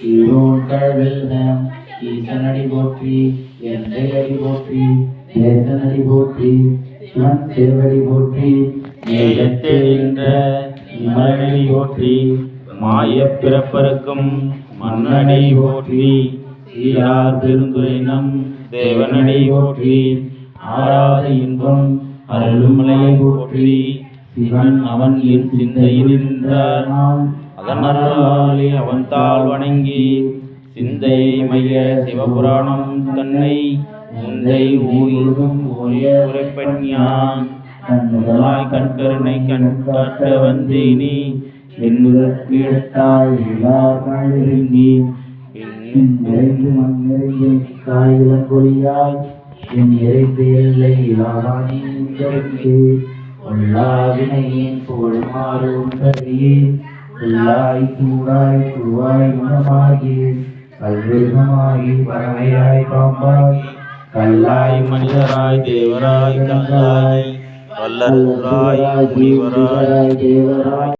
iron கழவெல்லாம் ஈசனடி போற்றி எந்தையடி போற்றி தேசனடி போற்றி சிவன் சேவடி போற்றி நேயத்தேன்ற இமலனடி போற்றி மாயப் பிறப்பருக்கும் மன்னடி போற்றி சீரார் பெருந்துரைனம் தேவனடி போற்றி ஆராத இன்பம் அருள்மலையை போற்றி சிவன் அவன் என் சிந்தையில் நின்றான் அதனாலே அவன் தாள் வணங்கி சிந்தையை மைய சிவபுராணம் தன்னை முந்தை ஊழும் உரைப்பன் யான் முதலாய் கண்கருணை கண் காட்ட வந்தேனே என்னுதற்கு எடுத்தாள் நெருங்கி நிறைந்து மண் நிறைந்து காயிலங்கொழியாய் என் இறைந்து எல்லை இலாவானிக்கு உள்ளாவினையின் போடுமாறு உண்டறியே உள்ளாய் கூடாய் குருவாய் குணமாகி கல்விருகமாகி பறவையாய் பாம்பாய் கல்லாய் மனிதராய் தேவராய் கல்லாய் வல்லராய் முனிவராய் தேவராய்